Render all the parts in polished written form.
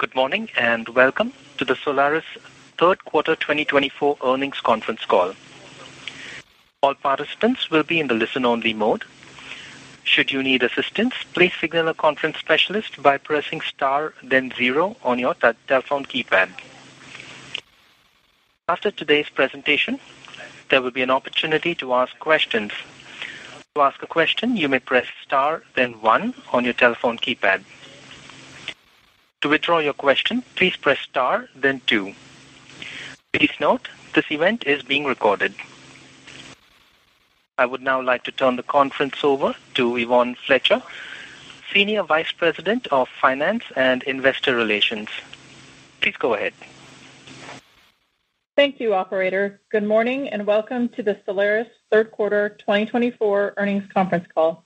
Good morning and welcome to the Solaris third quarter 2024 earnings conference call. All participants will be in the listen-only mode. Should you need assistance, please signal a conference specialist by pressing star then 0 on your telephone keypad. After today's presentation, there will be an opportunity to ask questions. To ask a question, you may press star then 1 on your telephone keypad. To withdraw your question, please press star then 2. Please note, this event is being recorded. I would now like to turn the conference over to Yvonne Fletcher, Senior Vice President of Finance and Investor Relations. Please go ahead. Thank you, Operator. Good morning and welcome to the Solaris third quarter 2024 earnings conference call.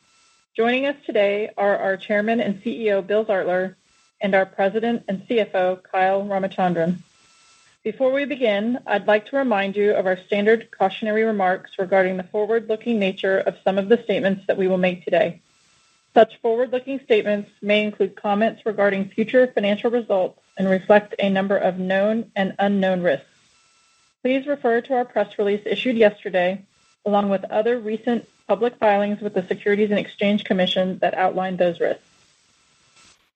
Joining us today are our Chairman and CEO, Bill Zartler, and our President and CFO, Kyle Ramachandran. Before we begin, I'd like to remind you of our standard cautionary remarks regarding the forward-looking nature of some of the statements that we will make today. Such forward-looking statements may include comments regarding future financial results and reflect a number of known and unknown risks. Please refer to our press release issued yesterday, along with other recent public filings with the Securities and Exchange Commission that outline those risks.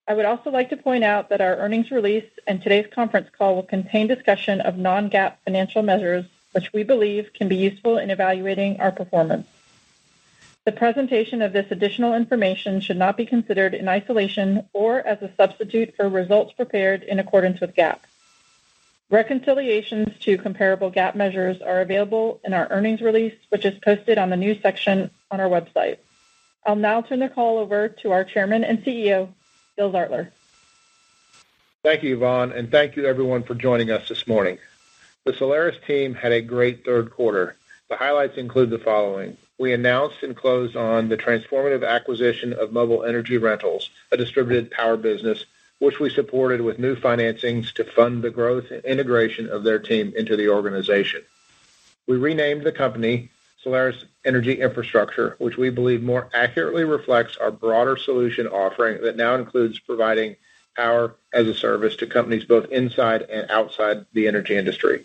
I would also like to point out that our earnings release and today's conference call will contain discussion of non-GAAP financial measures, which we believe can be useful in evaluating our performance. The presentation of this additional information should not be considered in isolation or as a substitute for results prepared in accordance with GAAP. Reconciliations to comparable GAAP measures are available in our earnings release, which is posted on the news section on our website. I'll now turn the call over to our Chairman and CEO, Bill Zartler. Thank you, Yvonne, and thank you everyone for joining us this morning. The Solaris team had a great third quarter. The highlights include the following. We announced and closed on the transformative acquisition of Mobile Energy Rentals, a distributed power business, which we supported with new financings to fund the growth and integration of their team into the organization. We renamed the company Solaris Energy Infrastructure, which we believe more accurately reflects our broader solution offering that now includes providing power as a service to companies both inside and outside the energy industry.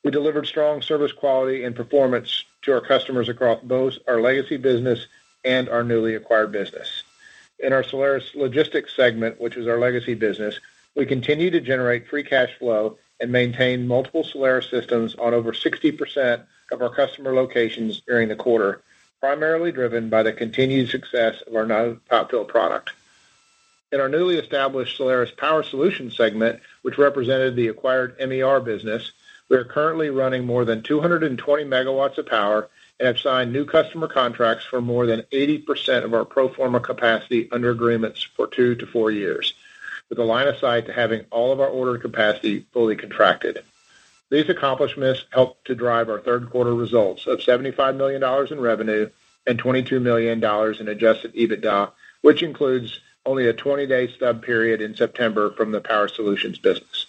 We delivered strong service quality and performance to our customers across both our legacy business and our newly acquired business. In our Solaris Logistics segment, which is our legacy business, we continue to generate free cash flow and maintain multiple Solaris systems on over 60% of our customer locations during the quarter, primarily driven by the continued success of our non-top-fill product. In our newly established Solaris Power Solutions segment, which represented the acquired MER business, we are currently running more than 220 megawatts of power and have signed new customer contracts for more than 80% of our pro forma capacity under agreements for 2 to 4 years, with a line of sight to having all of our ordered capacity fully contracted. These accomplishments helped to drive our third quarter results of $75 million in revenue and $22 million in adjusted EBITDA, which includes only a 20-day stub period in September from the Power Solutions business.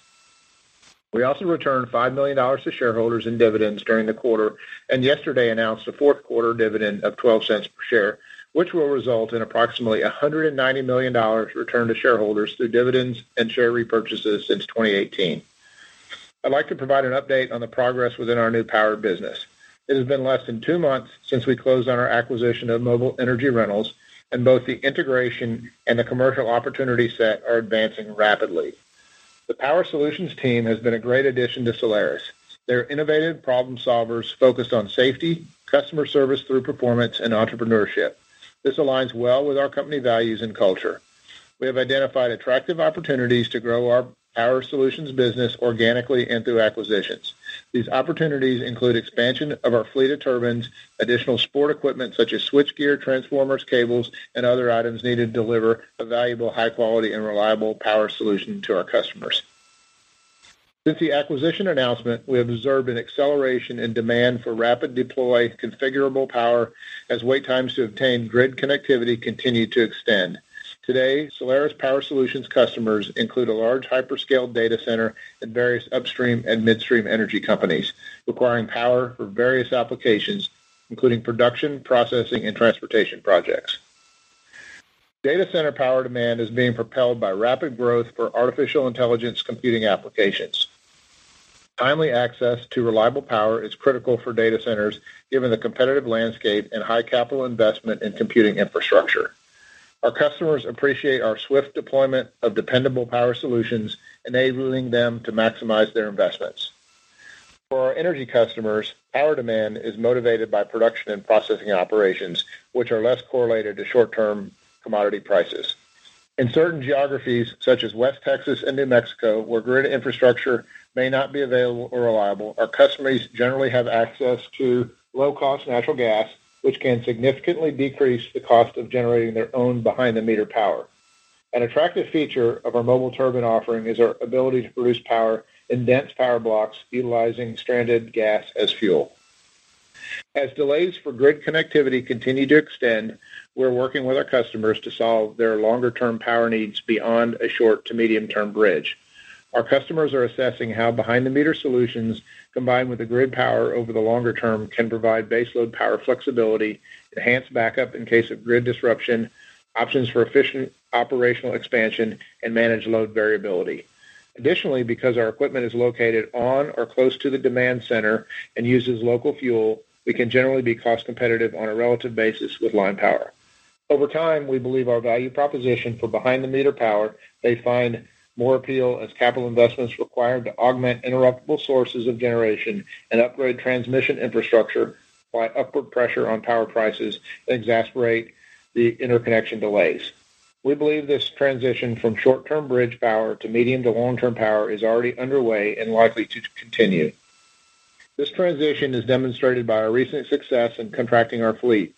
We also returned $5 million to shareholders in dividends during the quarter and yesterday announced a fourth quarter dividend of 12 cents per share, which will result in approximately $190 million returned to shareholders through dividends and share repurchases since 2018. I'd like to provide an update on the progress within our new power business. It has been less than 2 months since we closed on our acquisition of Mobile Energy Rentals, and both the integration and the commercial opportunity set are advancing rapidly. The Power Solutions team has been a great addition to Solaris. They're innovative problem solvers focused on safety, customer service through performance, and entrepreneurship. This aligns well with our company values and culture. We have identified attractive opportunities to grow our Power Solutions business organically and through acquisitions. These opportunities include expansion of our fleet of turbines, additional support equipment such as switchgear, transformers, cables, and other items needed to deliver a valuable, high-quality, and reliable power solution to our customers. Since the acquisition announcement, we have observed an acceleration in demand for rapid deploy configurable power as wait times to obtain grid connectivity continue to extend. Today, Solaris Power Solutions customers include a large hyperscale data center and various upstream and midstream energy companies requiring power for various applications, including production, processing, and transportation projects. Data center power demand is being propelled by rapid growth for artificial intelligence computing applications. Timely access to reliable power is critical for data centers given the competitive landscape and high capital investment in computing infrastructure. Our customers appreciate our swift deployment of dependable power solutions, enabling them to maximize their investments. For our energy customers, power demand is motivated by production and processing operations, which are less correlated to short-term commodity prices. In certain geographies, such as West Texas and New Mexico, where grid infrastructure may not be available or reliable, our customers generally have access to low-cost natural gas, which can significantly decrease the cost of generating their own behind-the-meter power. An attractive feature of our mobile turbine offering is our ability to produce power in dense power blocks utilizing stranded gas as fuel. As delays for grid connectivity continue to extend, we're working with our customers to solve their longer-term power needs beyond a short to medium-term bridge. Our customers are assessing how behind-the-meter solutions combined with the grid power over the longer term can provide baseload power flexibility, enhanced backup in case of grid disruption, options for efficient operational expansion, and manage load variability. Additionally, because our equipment is located on or close to the demand center and uses local fuel, we can generally be cost competitive on a relative basis with line power. Over time, we believe our value proposition for behind-the-meter power may find more appeal as capital investments required to augment interruptible sources of generation and upgrade transmission infrastructure apply upward pressure on power prices and exacerbate the interconnection delays. We believe this transition from short-term bridge power to medium to long-term power is already underway and likely to continue. This transition is demonstrated by our recent success in contracting our fleet.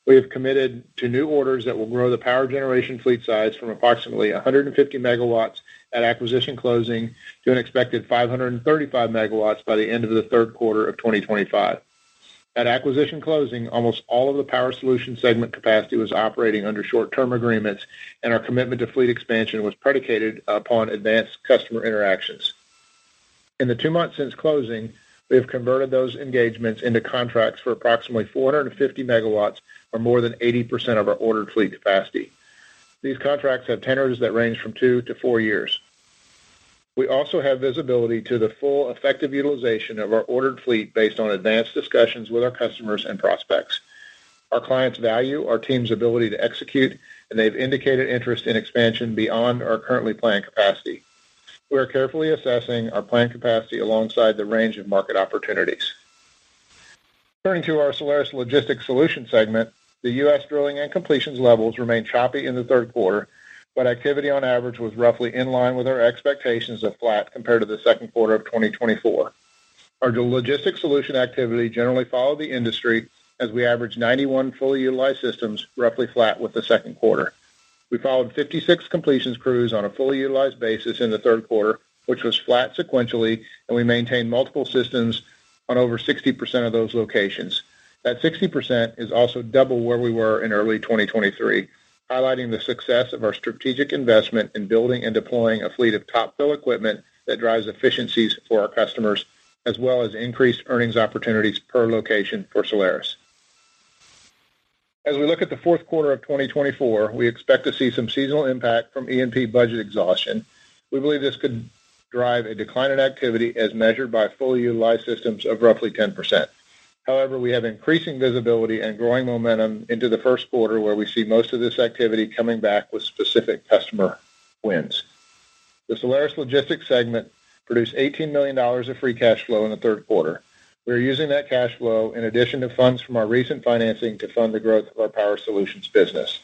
We have committed to new orders that will grow the power generation fleet size from approximately 150 megawatts at acquisition closing to an expected 535 megawatts by the end of the third quarter of 2025. At acquisition closing, almost all of the Power Solutions segment capacity was operating under short-term agreements, and our commitment to fleet expansion was predicated upon advanced customer interactions. In the 2 months since closing, we have converted those engagements into contracts for approximately 450 megawatts, or more than 80% of our ordered fleet capacity. These contracts have tenors that range from 2 to 4 years. We also have visibility to the full effective utilization of our ordered fleet based on advanced discussions with our customers and prospects. Our clients value our team's ability to execute, and they've indicated interest in expansion beyond our currently planned capacity. We are carefully assessing our planned capacity alongside the range of market opportunities. Turning to our Solaris Logistics Solutions segment, the U.S. drilling and completions levels remained choppy in the third quarter, but activity on average was roughly in line with our expectations of flat compared to the second quarter of 2024. Our logistics solution activity generally followed the industry as we averaged 91 fully utilized systems, roughly flat with the second quarter. We followed 56 completions crews on a fully utilized basis in the third quarter, which was flat sequentially, and we maintained multiple systems on over 60% of those locations. That 60% is also double where we were in early 2023, highlighting the success of our strategic investment in building and deploying a fleet of top-fill equipment that drives efficiencies for our customers, as well as increased earnings opportunities per location for Solaris. As we look at the fourth quarter of 2024, we expect to see some seasonal impact from E&P budget exhaustion. We believe this could drive a decline in activity as measured by fully utilized systems of roughly 10%. However, we have increasing visibility and growing momentum into the first quarter where we see most of this activity coming back with specific customer wins. The Solaris Logistics segment produced $18 million of free cash flow in the third quarter. We are using that cash flow in addition to funds from our recent financing to fund the growth of our Power Solutions business.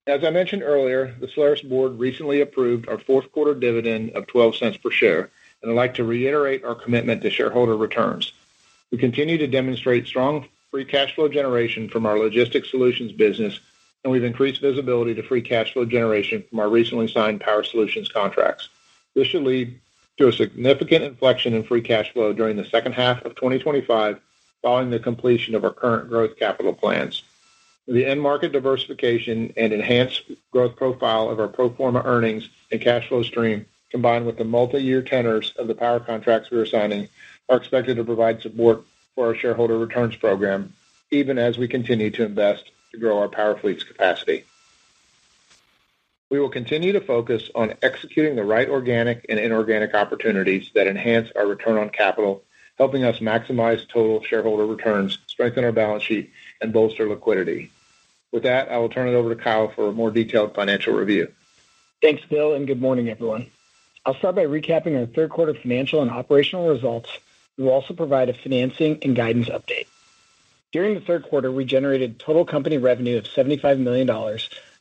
As I mentioned earlier, the Solaris board recently approved our fourth quarter dividend of 12 cents per share, and I'd like to reiterate our commitment to shareholder returns. We continue to demonstrate strong free cash flow generation from our logistics solutions business, and we've increased visibility to free cash flow generation from our recently signed Power Solutions contracts. This should lead to a significant inflection in free cash flow during the second half of 2025 following the completion of our current growth capital plans. The end market diversification and enhanced growth profile of our pro forma earnings and cash flow stream, combined with the multi-year tenors of the power contracts we are signing, are expected to provide support for our shareholder returns program, even as we continue to invest to grow our power fleet's capacity. We will continue to focus on executing the right organic and inorganic opportunities that enhance our return on capital, helping us maximize total shareholder returns, strengthen our balance sheet, and bolster liquidity. With that, I will turn it over to Kyle for a more detailed financial review. Thanks, Bill, and good morning, everyone. I'll start by recapping our third quarter financial and operational results. We will also provide a financing and guidance update. During the third quarter, we generated total company revenue of $75 million,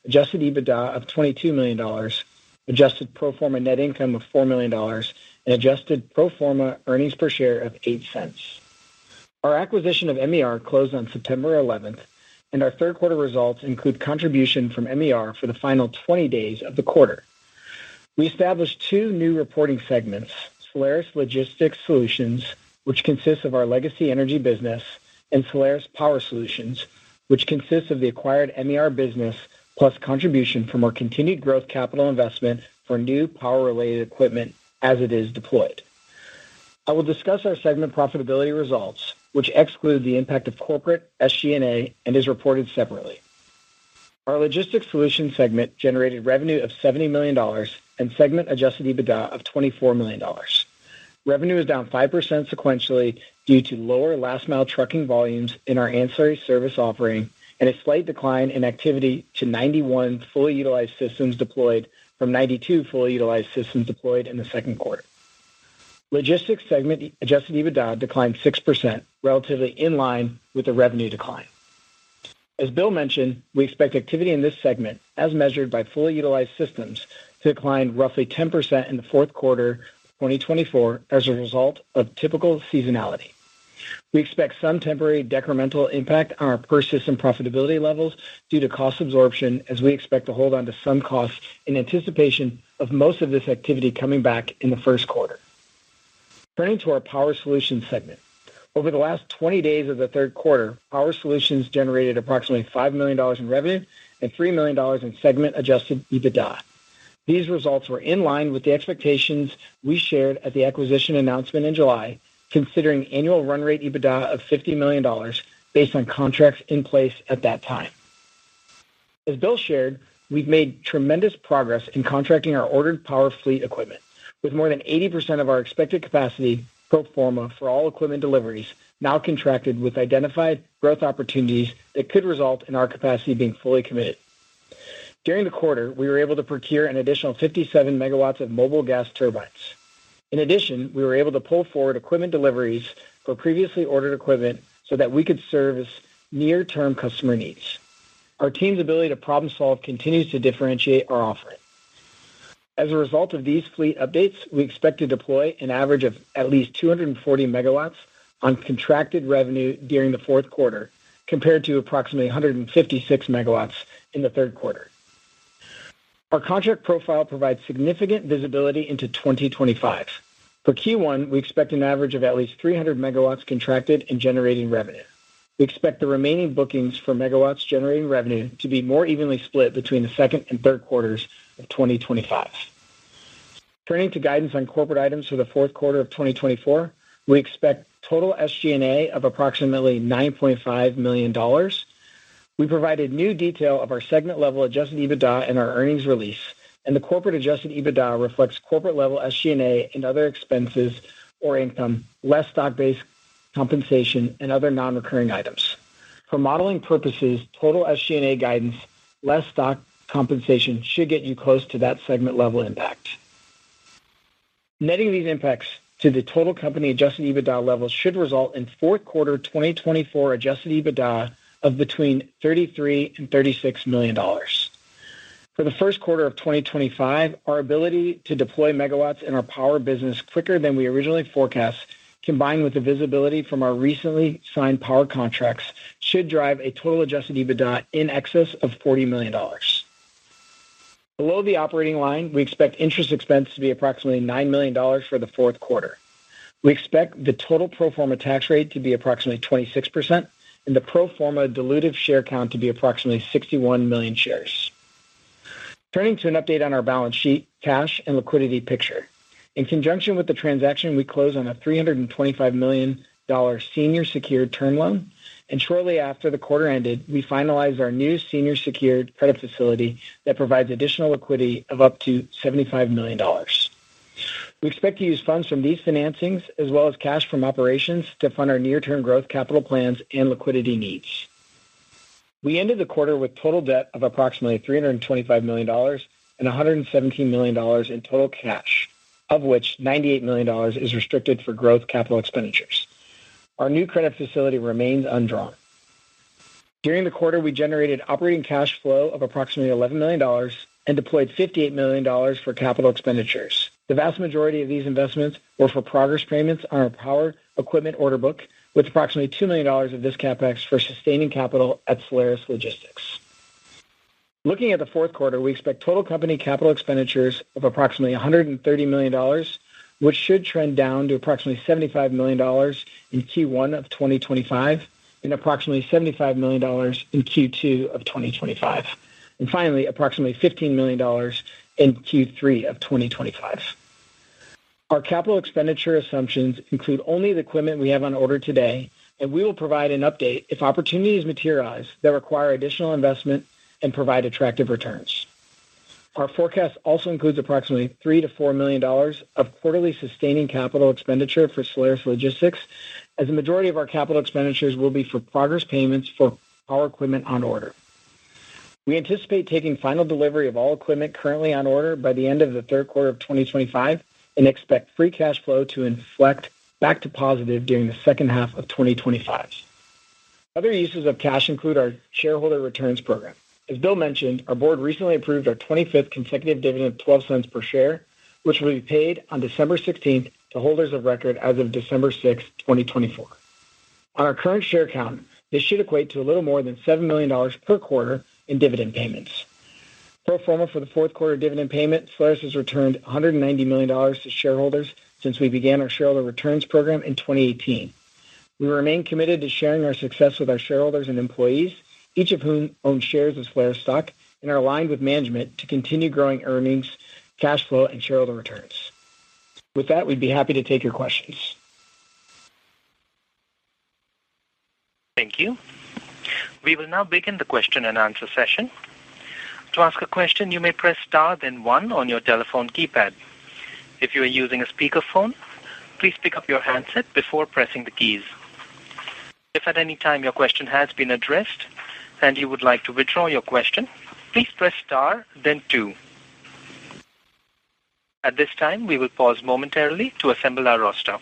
adjusted EBITDA of $22 million, adjusted pro forma net income of $4 million, and adjusted pro forma earnings per share of 8 cents. Our acquisition of MER closed on September 11th, and our third quarter results include contribution from MER for the final 20 days of the quarter. We established 2 new reporting segments, Solaris Logistics Solutions, which consists of our legacy energy business, and Solaris Power Solutions, which consists of the acquired MER business plus contribution from our continued growth capital investment for new power-related equipment as it is deployed. I will discuss our segment profitability results, which exclude the impact of corporate SG&A and is reported separately. Our Logistics Solutions segment generated revenue of $70 million and segment adjusted EBITDA of $24 million. Revenue is down 5% sequentially due to lower last-mile trucking volumes in our ancillary service offering and a slight decline in activity to 91 fully utilized systems deployed from 92 fully utilized systems deployed in the second quarter. Logistics segment adjusted EBITDA declined 6%, relatively in line with the revenue decline. As Bill mentioned, we expect activity in this segment, as measured by fully utilized systems, to decline roughly 10% in the fourth quarter of 2024 as a result of typical seasonality. We expect some temporary decremental impact on our per-system profitability levels due to cost absorption, as we expect to hold on to some costs in anticipation of most of this activity coming back in the first quarter. Turning to our Power Solutions segment. Over the last 20 days of the third quarter, Power Solutions generated approximately $5 million in revenue and $3 million in segment adjusted EBITDA. These results were in line with the expectations we shared at the acquisition announcement in July, considering annual run rate EBITDA of $50 million based on contracts in place at that time. As Bill shared, we've made tremendous progress in contracting our ordered power fleet equipment, with more than 80% of our expected capacity pro forma for all equipment deliveries now contracted with identified growth opportunities that could result in our capacity being fully committed. During the quarter, we were able to procure an additional 57 megawatts of mobile gas turbines. In addition, we were able to pull forward equipment deliveries for previously ordered equipment so that we could service near-term customer needs. Our team's ability to problem solve continues to differentiate our offering. As a result of these fleet updates, we expect to deploy an average of at least 240 megawatts on contracted revenue during the fourth quarter, compared to approximately 156 megawatts in the third quarter. Our contract profile provides significant visibility into 2025. For Q1, we expect an average of at least 300 megawatts contracted and generating revenue. We expect the remaining bookings for megawatts generating revenue to be more evenly split between the second and third quarters of 2025. Turning to guidance on corporate items for the fourth quarter of 2024, we expect total SG&A of approximately $9.5 million. We provided new detail of our segment-level adjusted EBITDA in our earnings release, and the corporate adjusted EBITDA reflects corporate-level SG&A and other expenses or income, less stock-based compensation, and other non-recurring items. For modeling purposes, total SG&A guidance, less stock compensation, should get you close to that segment-level impact. Netting these impacts to the total company adjusted EBITDA level should result in fourth quarter 2024 adjusted EBITDA of between $33 and $36 million. For the first quarter of 2025, our ability to deploy megawatts in our power business quicker than we originally forecast, combined with the visibility from our recently signed power contracts, should drive a total adjusted EBITDA in excess of $40 million. Below the operating line, we expect interest expense to be approximately $9 million for the fourth quarter. We expect the total pro forma tax rate to be approximately 26%, and the pro forma dilutive share count to be approximately 61 million shares. Turning to an update on our balance sheet, cash, and liquidity picture. In conjunction with the transaction, we closed on a $325 million senior secured term loan and shortly after the quarter ended, we finalized our new senior secured credit facility that provides additional liquidity of up to $75 million. We expect to use funds from these financings as well as cash from operations to fund our near-term growth capital plans and liquidity needs. We ended the quarter with total debt of approximately $325 million and $117 million in total cash, of which $98 million is restricted for growth capital expenditures. Our new credit facility remains undrawn. During the quarter, we generated operating cash flow of approximately $11 million and deployed $58 million for capital expenditures. The vast majority of these investments were for progress payments on our power equipment order book, with approximately $2 million of this CapEx for sustaining capital at Solaris Logistics. Looking at the fourth quarter, we expect total company capital expenditures of approximately $130 million, which should trend down to approximately $75 million in Q1 of 2025 and approximately $75 million in Q2 of 2025. And finally, approximately $15 million in Q3 of 2025. Our capital expenditure assumptions include only the equipment we have on order today, and we will provide an update if opportunities materialize that require additional investment and provide attractive returns. Our forecast also includes approximately $3 to $4 million of quarterly sustaining capital expenditure for Solaris Logistics, as the majority of our capital expenditures will be for progress payments for power equipment on order. We anticipate taking final delivery of all equipment currently on order by the end of the third quarter of 2025 and expect free cash flow to inflect back to positive during the second half of 2025. Other uses of cash include our shareholder returns program. As Bill mentioned, our board recently approved our 25th consecutive dividend of 12 cents per share, which will be paid on December 16th to holders of record as of December 6, 2024. On our current share count, this should equate to a little more than $7 million per quarter in dividend payments. Pro forma for the fourth quarter dividend payment, Solaris has returned $190 million to shareholders since we began our shareholder returns program in 2018. We remain committed to sharing our success with our shareholders and employees, each of whom owns shares of Solaris stock, and are aligned with management to continue growing earnings, cash flow, and shareholder returns. With that, we'd be happy to take your questions. Thank you. We will now begin the question and answer session. To ask a question, you may press star then one on your telephone keypad. If you are using a speakerphone, please pick up your handset before pressing the keys. If at any time your question has been addressed and you would like to withdraw your question, please press star then two. At this time, we will pause momentarily to assemble our roster.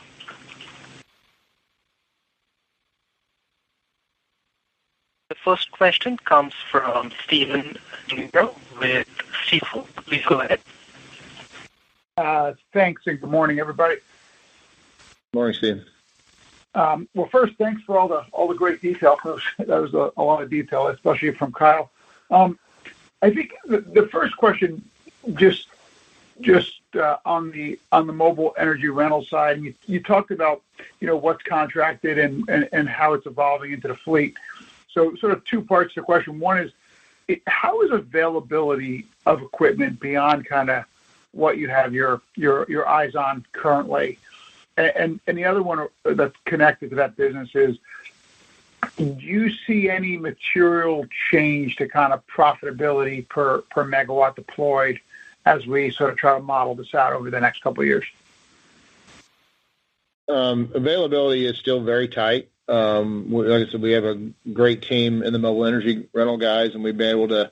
The first question comes from Stephen Gengaro with Stifel. Please go ahead. Thanks, and good morning, everybody. Good morning, Steve. Well, first, thanks for all the great detail. That was a lot of detail, especially from Kyle. I think the first question, just on the mobile energy rental side, you talked about what's contracted and how it's evolving into the fleet. So sort of two parts to the question. One is, how is availability of equipment beyond kind of what you have your eyes on currently? And the other one that's connected to that business is, do you see any material change to kind of profitability per megawatt deployed as we sort of try to model this out over the next couple of years? Availability is still very tight. Like I said, we have a great team in the mobile energy rental guys, and we've been able to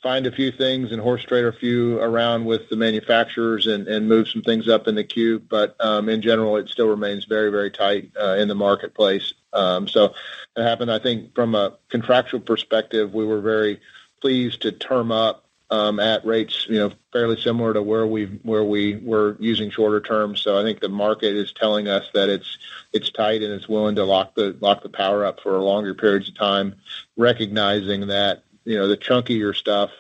find a few things and horse trade a few around with the manufacturers and move some things up in the queue. But in general, it still remains very, very tight in the marketplace. So it happened, I think, from a contractual perspective, we were very pleased to term up at rates, fairly similar to where we were using shorter terms. So I think the market is telling us that it's tight and it's willing to lock the power up for longer periods of time, recognizing that the chunkier stuff,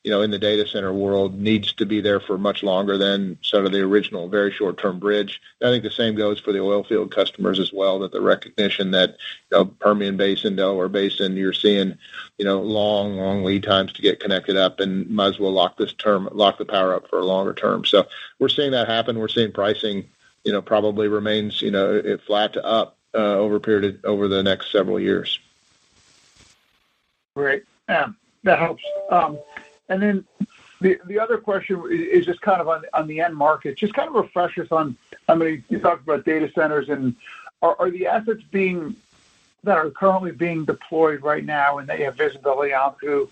in the data center world needs to be there for much longer than sort of the original very short-term bridge. I think the same goes for the oil field customers as well, that the recognition that Permian Basin, Delaware Basin, you're seeing, long lead times to get connected up, and might as well lock the power up for a longer term. So we're seeing that happen. We're seeing pricing, probably remains, flat to up over the next several years. Great. That helps. And then the other question is just kind of on the end market. Just kind of refresh us on, you talked about data centers, and are the assets that are currently being deployed right now and they have visibility out through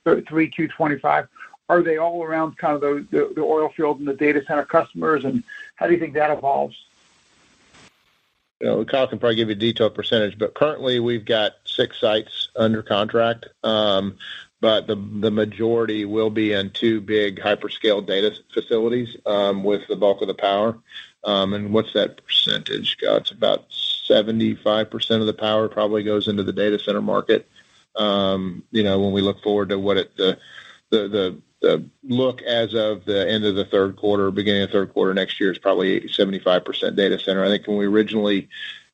3Q25, are they all around kind of the oil field and the data center customers, and how do you think that evolves? Kyle can probably give you a detailed percentage, but currently we've got 6 sites under contract, but the majority will be in 2 big hyperscale data facilities with the bulk of the power. And what's that percentage? It's about 75% of the power probably goes into the data center market. When we look forward to what the look as of the end of the third quarter, beginning of third quarter next year is probably 75% data center. I think when we originally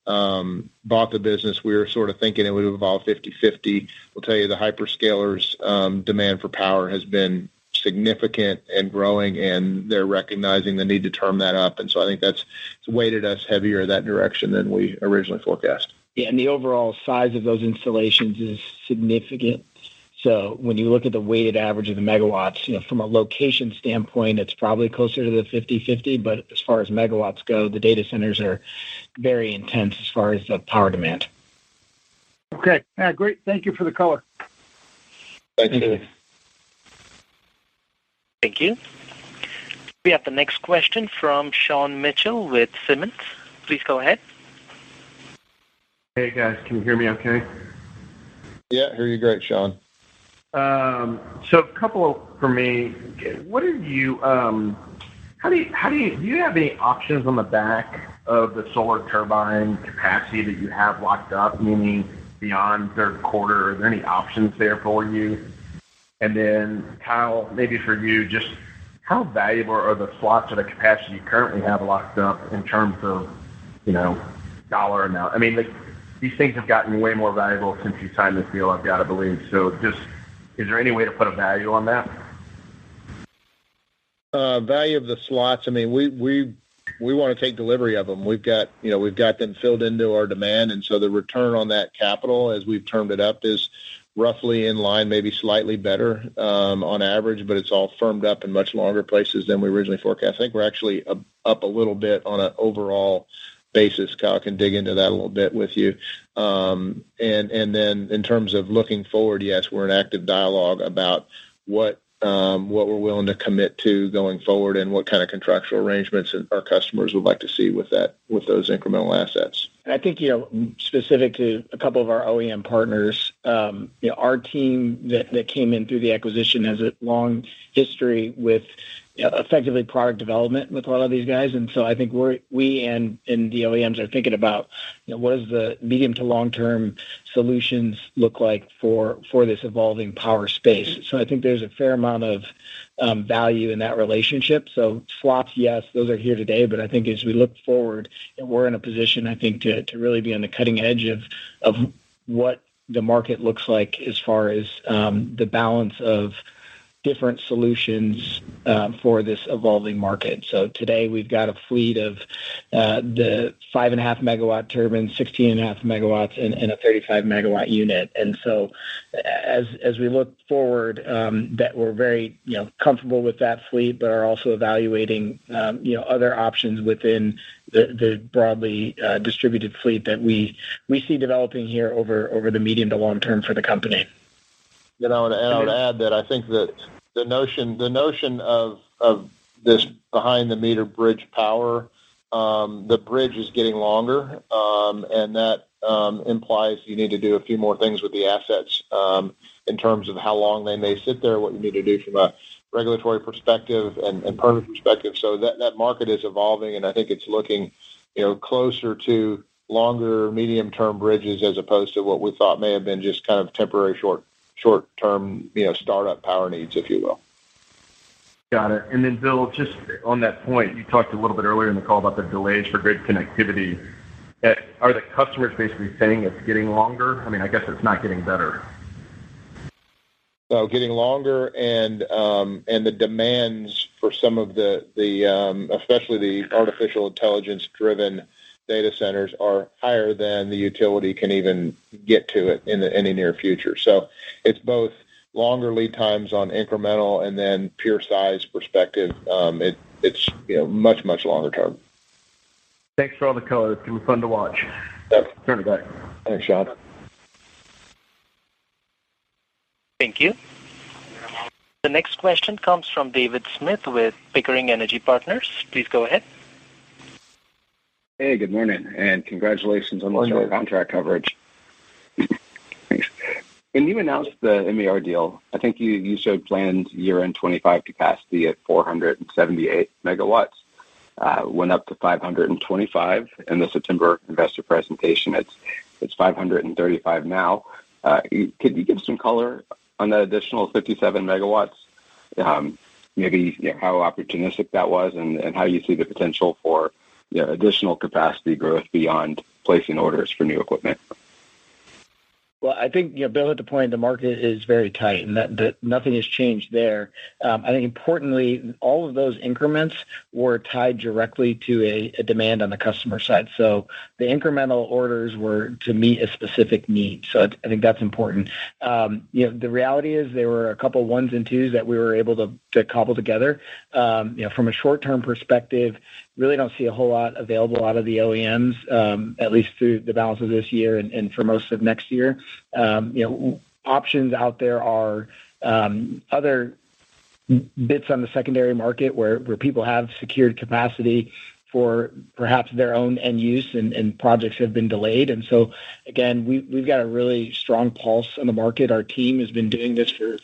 bought the business, we were sort of thinking it would evolve 50-50. We'll tell you the hyperscalers' demand for power has been significant and growing, and they're recognizing the need to term that up. And so I think it's weighted us heavier that direction than we originally forecast. Yeah, and the overall size of those installations is significant. So when you look at the weighted average of the megawatts, from a location standpoint, it's probably closer to the 50-50. But as far as megawatts go, the data centers are very intense as far as the power demand. Okay. Great. Thank you for the color. Thank you. Thank you. We have the next question from Sean Mitchell with Simmons. Please go ahead. Hey, guys. Can you hear me okay? Yeah, hear you great, Sean. So a couple for me. What are you, do you have any options on the back of the solar turbine capacity that you have locked up, meaning beyond third quarter? Are there any options there for you? And then, Kyle, maybe for you, just how valuable are the slots or the capacity you currently have locked up in terms of, dollar amount? I mean, these things have gotten way more valuable since you signed this deal, I've got to believe. So just, is there any way to put a value on that? Value of the slots. I mean, we want to take delivery of them. We've got them filled into our demand, and so the return on that capital, as we've termed it up, is roughly in line, maybe slightly better on average, but it's all firmed up in much longer places than we originally forecast. I think we're actually up a little bit on an overall basis. Kyle can dig into that a little bit with you. And then in terms of looking forward, yes, we're in active dialogue about what we're willing to commit to going forward and what kind of contractual arrangements our customers would like to see with those incremental assets. And I think, specific to a couple of our OEM partners, our team that came in through the acquisition has a long history with effectively product development with a lot of these guys. And so I think we and the OEMs are thinking about, what does the medium to long-term solutions look like for this evolving power space? So I think there's a fair amount of value in that relationship. So slots, yes, those are here today. But I think as we look forward, we're in a position, I think, to really be on the cutting edge of what the market looks like as far as the balance of different solutions for this evolving market. So today we've got a fleet of the 5.5 megawatt turbine, 16.5 megawatts, and a 35 megawatt unit. And so as we look forward, that we're very comfortable with that fleet, but are also evaluating other options within the broadly distributed fleet that we see developing here over the medium to long term for the company. I would add that I think that the notion of this behind the meter bridge power, the bridge is getting longer, and that implies you need to do a few more things with the assets in terms of how long they may sit there, what you need to do from a regulatory perspective and permit perspective. So that market is evolving, and I think it's looking closer to longer, medium-term bridges as opposed to what we thought may have been just kind of temporary short-term, startup power needs, if you will. Got it. And then, Bill, just on that point, you talked a little bit earlier in the call about the delays for grid connectivity. Are the customers basically saying it's getting longer? I mean, I guess it's not getting better. So getting longer, and the demands for some of the especially the artificial intelligence-driven data centers are higher than the utility can even get to it in the near future. So it's both longer lead times on incremental and then pure size perspective. It's much longer term. Thanks for all the color. It's going to be fun to watch. Yep. Turn it back. Thanks, Sean. Thank you. The next question comes from David Smith with Pickering Energy Partners. Please go ahead. Hey, good morning, and congratulations on the strong contract coverage. Thanks. When you announced the MER deal, I think you showed planned year-end 25 capacity at 478 megawatts. Went up to 525 in the September investor presentation. It's 535 now. Could you give some color on that additional 57 megawatts? Maybe how opportunistic that was, and how you see the potential for additional capacity growth beyond placing orders for new equipment. Well, I think Bill hit the point. The market is very tight, and that nothing has changed there. I think importantly, all of those increments were tied directly to a demand on the customer side. So the incremental orders were to meet a specific need. So I think that's important. The reality is there were a couple ones and twos that we were able to cobble together. From a short-term perspective, really don't see a whole lot available out of the OEMs, at least through the balance of this year and for most of next year. Options out there are other bits on the secondary market where people have secured capacity for perhaps their own end use, and projects have been delayed. And so, again, we've got a really strong pulse on the market. Our team has been doing this for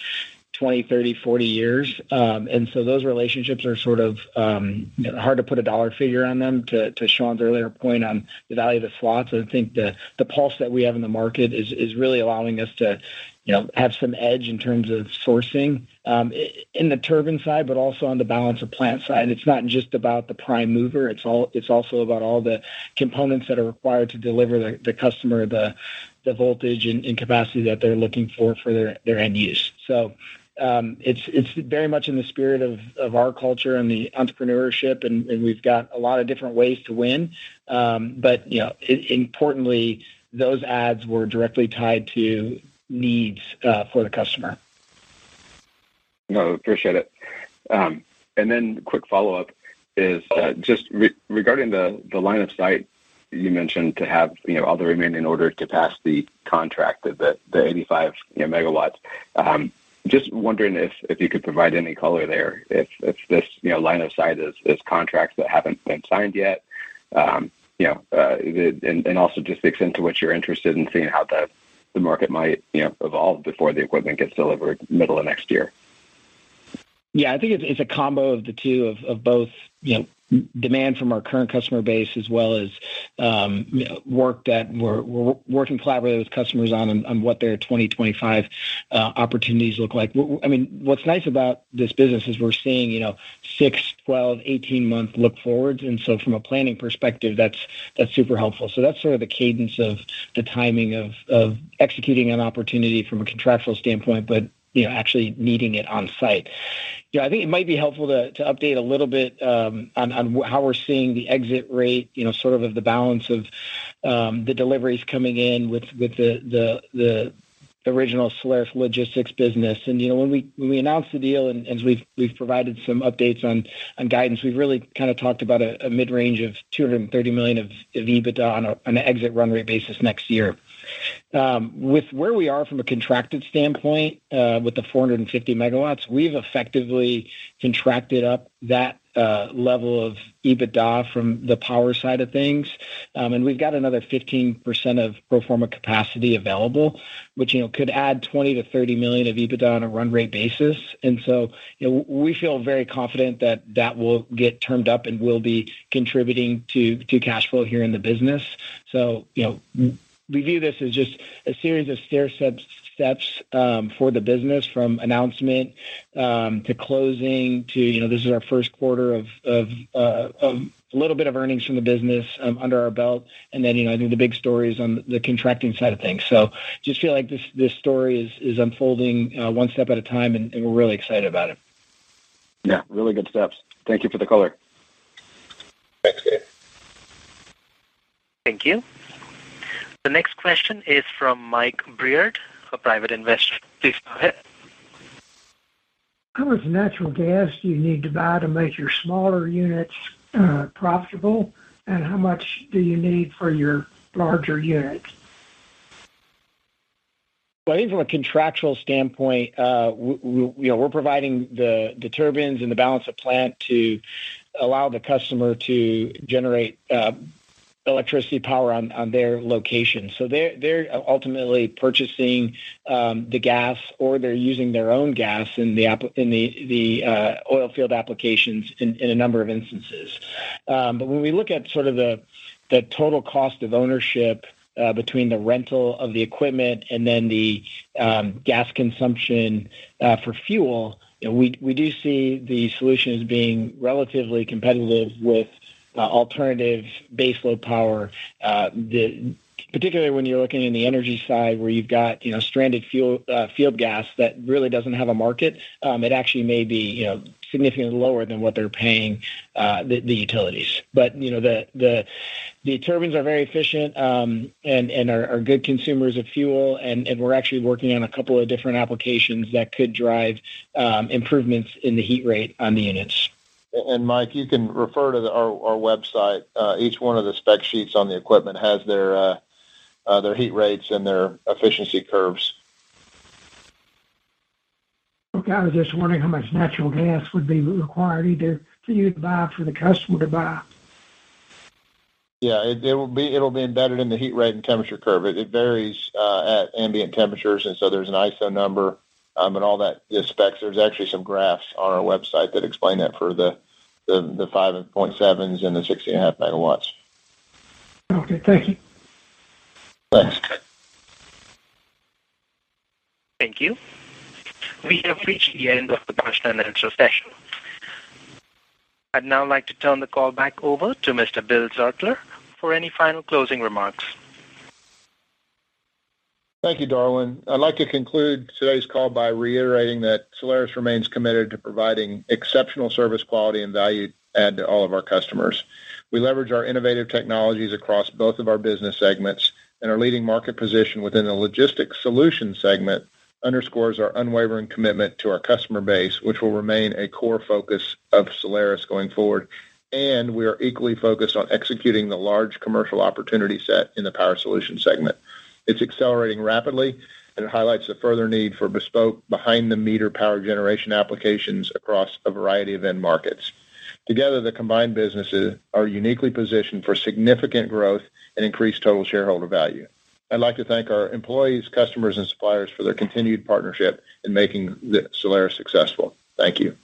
20, 30, 40 years. And so those relationships are sort of hard to put a dollar figure on them. To Sean's earlier point on the value of the slots, I think the pulse that we have in the market is really allowing us to have some edge in terms of sourcing in the turbine side, but also on the balance of plant side. It's not just about the prime mover. It's also about all the components that are required to deliver the customer the voltage and capacity that they're looking for their end use. So it's very much in the spirit of our culture and the entrepreneurship, and we've got a lot of different ways to win. But importantly, those ads were directly tied to needs for the customer. No, appreciate it. And then quick follow-up is just regarding the line of sight you mentioned to have all the remaining order capacity contracted, the 85 megawatts. Just wondering if you could provide any color there, if this line of sight is contracts that haven't been signed yet, and also just the extent to which you're interested in seeing how the market might evolve before the equipment gets delivered middle of next year. Yeah, I think it's a combo of the two of both demand from our current customer base, as well as work that we're working collaboratively with customers on what their 2025 opportunities look like. I mean, what's nice about this business is we're seeing 6, 12, 18-month look forwards, and so from a planning perspective, that's super helpful. So that's sort of the cadence of the timing of executing an opportunity from a contractual standpoint, but actually needing it on site. I think it might be helpful to update a little bit on how we're seeing the exit rate, sort of the balance of the deliveries coming in with the original Solaris Logistics business. And when we announced the deal, and as we've provided some updates on guidance, we've really kind of talked about a mid-range of $230 million of EBITDA on an exit run rate basis next year. With where we are from a contracted standpoint, with the 450 megawatts, we've effectively contracted up that level of EBITDA from the power side of things. And we've got another 15% of pro forma capacity available, which could add 20 to 30 million of EBITDA on a run rate basis. And so we feel very confident that will get turned up and will be contributing to cash flow here in the business. So we view this as just a series of steps for the business, from announcement to closing to this is our first quarter of a little bit of earnings from the business under our belt, and then I think the big story is on the contracting side of things. So just feel like this story is unfolding one step at a time, and we're really excited about it. Yeah, really good steps. Thank you for the color. Thanks, Dave. Thank you. The next question is from Mike Breard, a private investor. Please go ahead. How much natural gas do you need to buy to make your smaller units profitable, and how much do you need for your larger units? Well, I think from a contractual standpoint, we're providing the turbines and the balance of plant to allow the customer to generate electricity power on their location. So they're ultimately purchasing the gas, or they're using their own gas in the oil field applications in a number of instances. But when we look at sort of the total cost of ownership between the rental of the equipment and then the gas consumption for fuel, we do see the solution as being relatively competitive with alternative baseload power, particularly when you're looking in the energy side where you've got stranded field gas that really doesn't have a market. It actually may be significantly lower than what they're paying the utilities. But the turbines are very efficient and are good consumers of fuel, and we're actually working on a couple of different applications that could drive improvements in the heat rate on the units. And Mike, you can refer to our website. Each one of the spec sheets on the equipment has their heat rates and their efficiency curves. Okay, I was just wondering how much natural gas would be required either for you to buy, for the customer to buy. Yeah, it'll be embedded in the heat rate and temperature curve. It varies at ambient temperatures, and so there's an ISO number. And all that, the specs, there's actually some graphs on our website that explain that for the 5.7s and the 16.5 megawatts. Okay, thank you. Thanks. Thank you. We have reached the end of the question and answer session. I'd now like to turn the call back over to Mr. Bill Zartler for any final closing remarks. Thank you, Darwin. I'd like to conclude today's call by reiterating that Solaris remains committed to providing exceptional service quality and value add to all of our customers. We leverage our innovative technologies across both of our business segments, and our leading market position within the logistics solutions segment underscores our unwavering commitment to our customer base, which will remain a core focus of Solaris going forward. And we are equally focused on executing the large commercial opportunity set in the power solutions segment. It's accelerating rapidly, and it highlights the further need for bespoke behind-the-meter power generation applications across a variety of end markets. Together, the combined businesses are uniquely positioned for significant growth and increased total shareholder value. I'd like to thank our employees, customers, and suppliers for their continued partnership in making the Solaris successful. Thank you.